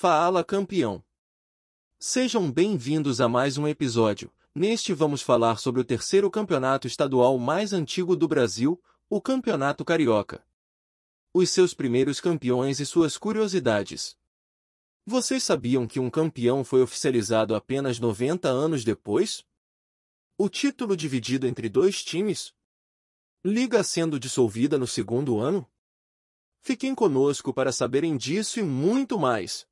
Fala campeão! Sejam bem-vindos a mais um episódio. Neste vamos falar sobre o terceiro campeonato estadual mais antigo do Brasil, o Campeonato Carioca. Os seus primeiros campeões e suas curiosidades. Vocês sabiam que um campeão foi oficializado apenas 90 anos depois? O título dividido entre dois times? Liga sendo dissolvida no segundo ano? Fiquem conosco para saberem disso e muito mais.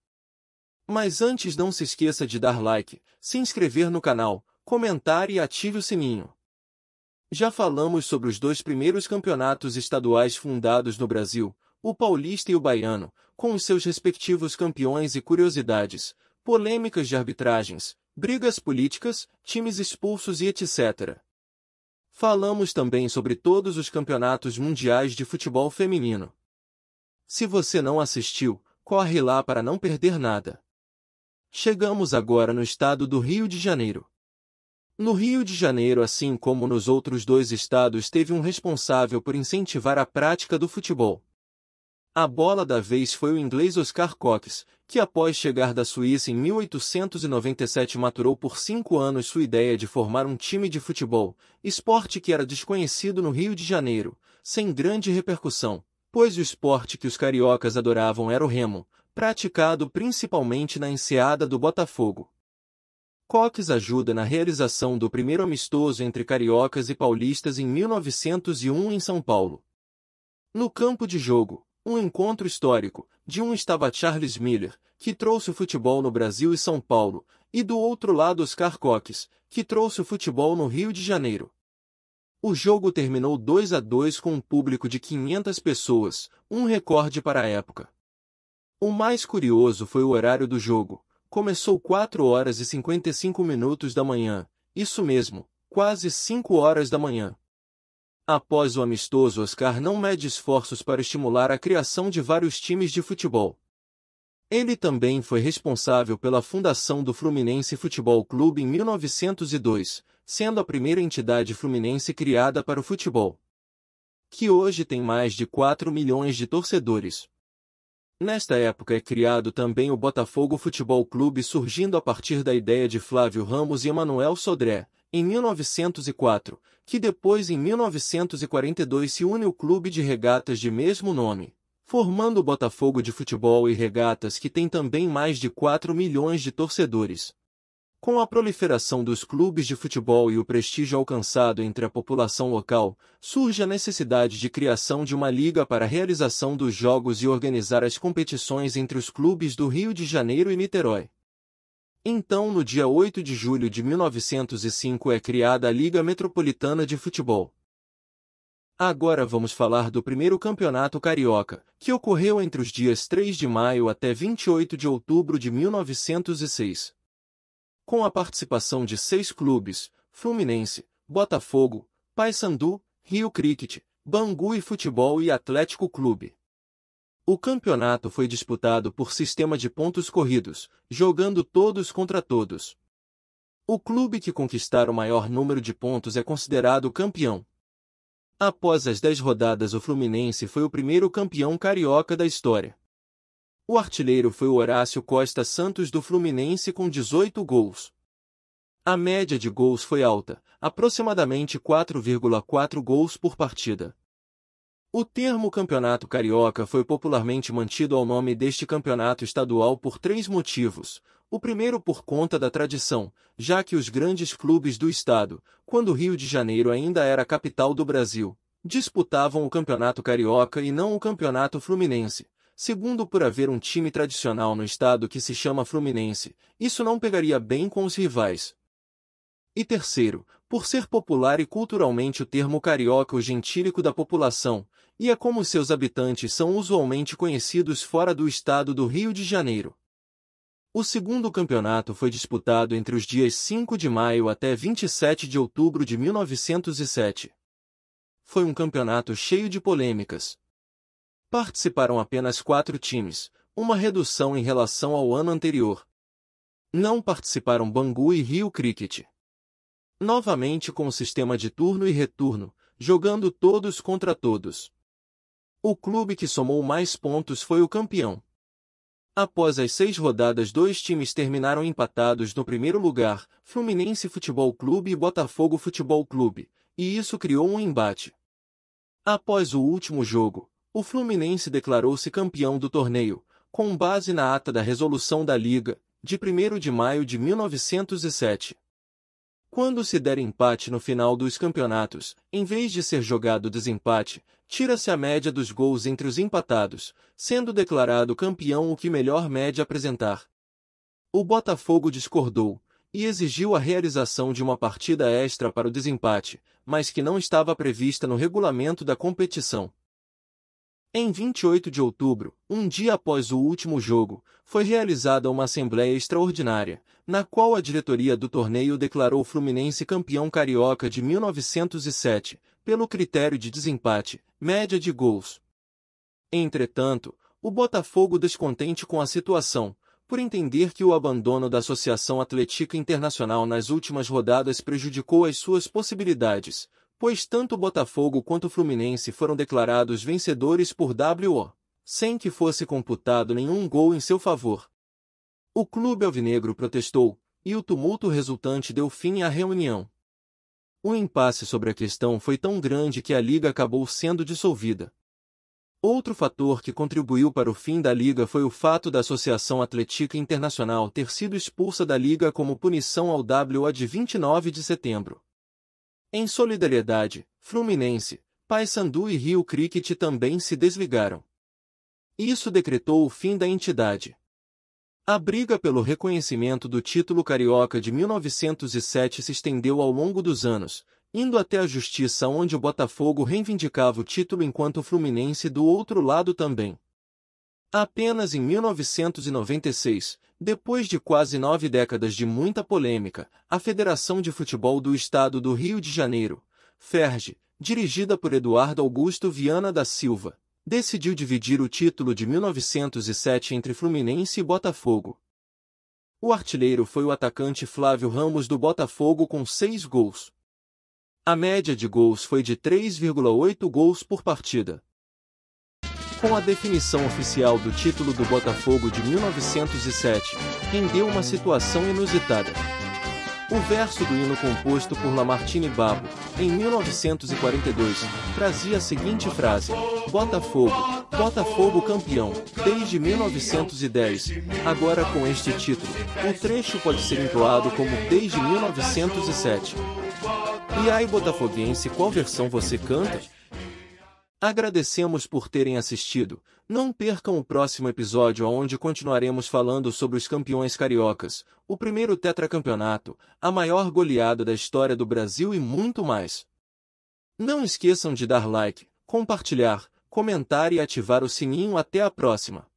Mas antes não se esqueça de dar like, se inscrever no canal, comentar e ative o sininho. Já falamos sobre os dois primeiros campeonatos estaduais fundados no Brasil, o Paulista e o Baiano, com os seus respectivos campeões e curiosidades, polêmicas de arbitragens, brigas políticas, times expulsos e etc. Falamos também sobre todos os campeonatos mundiais de futebol feminino. Se você não assistiu, corre lá para não perder nada. Chegamos agora no estado do Rio de Janeiro. No Rio de Janeiro, assim como nos outros dois estados, teve um responsável por incentivar a prática do futebol. A bola da vez foi o inglês Oscar Cox, que após chegar da Suíça em 1897 maturou por 5 anos sua ideia de formar um time de futebol, esporte que era desconhecido no Rio de Janeiro, sem grande repercussão, pois o esporte que os cariocas adoravam era o remo, praticado principalmente na enseada do Botafogo. Cox ajuda na realização do primeiro amistoso entre cariocas e paulistas em 1901 em São Paulo. No campo de jogo, um encontro histórico, de um estava Charles Miller, que trouxe o futebol no Brasil e São Paulo, e do outro lado Oscar Cox, que trouxe o futebol no Rio de Janeiro. O jogo terminou 2-2 com um público de 500 pessoas, um recorde para a época. O mais curioso foi o horário do jogo. Começou 4 horas e 55 minutos da manhã, isso mesmo, quase 5 horas da manhã. Após o amistoso, Oscar não mede esforços para estimular a criação de vários times de futebol. Ele também foi responsável pela fundação do Fluminense Futebol Clube em 1902, sendo a primeira entidade fluminense criada para o futebol, que hoje tem mais de 4 milhões de torcedores. Nesta época é criado também o Botafogo Futebol Clube, surgindo a partir da ideia de Flávio Ramos e Emanuel Sodré, em 1904, que depois em 1942 se une o Clube de Regatas de mesmo nome, formando o Botafogo de Futebol e Regatas, que tem também mais de 4 milhões de torcedores. Com a proliferação dos clubes de futebol e o prestígio alcançado entre a população local, surge a necessidade de criação de uma liga para a realização dos jogos e organizar as competições entre os clubes do Rio de Janeiro e Niterói. Então, no dia 8 de julho de 1905 é criada a Liga Metropolitana de Futebol. Agora vamos falar do primeiro campeonato carioca, que ocorreu entre os dias 3 de maio até 28 de outubro de 1906. Com a participação de 6 clubes, Fluminense, Botafogo, Paysandu, Rio Cricket, Bangu e Futebol e Atlético Clube. O campeonato foi disputado por sistema de pontos corridos, jogando todos contra todos. O clube que conquistar o maior número de pontos é considerado campeão. Após as 10 rodadas, o Fluminense foi o primeiro campeão carioca da história. O artilheiro foi o Horácio Costa Santos do Fluminense com 18 gols. A média de gols foi alta, aproximadamente 4,4 gols por partida. O termo Campeonato Carioca foi popularmente mantido ao nome deste campeonato estadual por 3 motivos. O primeiro por conta da tradição, já que os grandes clubes do estado, quando o Rio de Janeiro ainda era a capital do Brasil, disputavam o Campeonato Carioca e não o Campeonato Fluminense. Segundo, por haver um time tradicional no estado que se chama Fluminense, isso não pegaria bem com os rivais. E terceiro, por ser popular e culturalmente o termo carioca o gentílico da população, e é como seus habitantes são usualmente conhecidos fora do estado do Rio de Janeiro. O segundo campeonato foi disputado entre os dias 5 de maio até 27 de outubro de 1907. Foi um campeonato cheio de polêmicas. Participaram apenas 4 times, uma redução em relação ao ano anterior. Não participaram Bangu e Rio Cricket. Novamente com o sistema de turno e retorno, jogando todos contra todos. O clube que somou mais pontos foi o campeão. Após as 6 rodadas, 2 times terminaram empatados no primeiro lugar, Fluminense Futebol Clube e Botafogo Futebol Clube, e isso criou um embate. Após o último jogo, o Fluminense declarou-se campeão do torneio, com base na ata da resolução da Liga, de 1º de maio de 1907. Quando se der empate no final dos campeonatos, em vez de ser jogado desempate, tira-se a média dos gols entre os empatados, sendo declarado campeão o que melhor média apresentar. O Botafogo discordou, e exigiu a realização de uma partida extra para o desempate, mas que não estava prevista no regulamento da competição. Em 28 de outubro, um dia após o último jogo, foi realizada uma assembleia extraordinária, na qual a diretoria do torneio declarou o Fluminense campeão carioca de 1907, pelo critério de desempate, média de gols. Entretanto, o Botafogo, descontente com a situação, por entender que o abandono da Associação Atlética Internacional nas últimas rodadas prejudicou as suas possibilidades, pois tanto o Botafogo quanto o Fluminense foram declarados vencedores por WO, sem que fosse computado nenhum gol em seu favor. O clube alvinegro protestou, e o tumulto resultante deu fim à reunião. O impasse sobre a questão foi tão grande que a liga acabou sendo dissolvida. Outro fator que contribuiu para o fim da liga foi o fato da Associação Atlética Internacional ter sido expulsa da liga como punição ao WO de 29 de setembro. Em solidariedade, Fluminense, Paysandu e Rio Cricket também se desligaram. Isso decretou o fim da entidade. A briga pelo reconhecimento do título carioca de 1907 se estendeu ao longo dos anos, indo até a justiça, onde o Botafogo reivindicava o título enquanto o Fluminense do outro lado também. Apenas em 1996, depois de quase 9 décadas de muita polêmica, a Federação de Futebol do Estado do Rio de Janeiro, FERJ, dirigida por Eduardo Augusto Viana da Silva, decidiu dividir o título de 1907 entre Fluminense e Botafogo. O artilheiro foi o atacante Flávio Ramos do Botafogo com 6 gols. A média de gols foi de 3,8 gols por partida. Com a definição oficial do título do Botafogo de 1907, rendeu uma situação inusitada. O verso do hino composto por Lamartine Babo, em 1942, trazia a seguinte frase: Botafogo, Botafogo campeão, desde 1910, agora com este título. O trecho pode ser entoado como desde 1907. E aí, botafoguense, qual versão você canta? Agradecemos por terem assistido. Não percam o próximo episódio, onde continuaremos falando sobre os campeões cariocas, o primeiro tetracampeonato, a maior goleada da história do Brasil e muito mais. Não esqueçam de dar like, compartilhar, comentar e ativar o sininho. Até a próxima!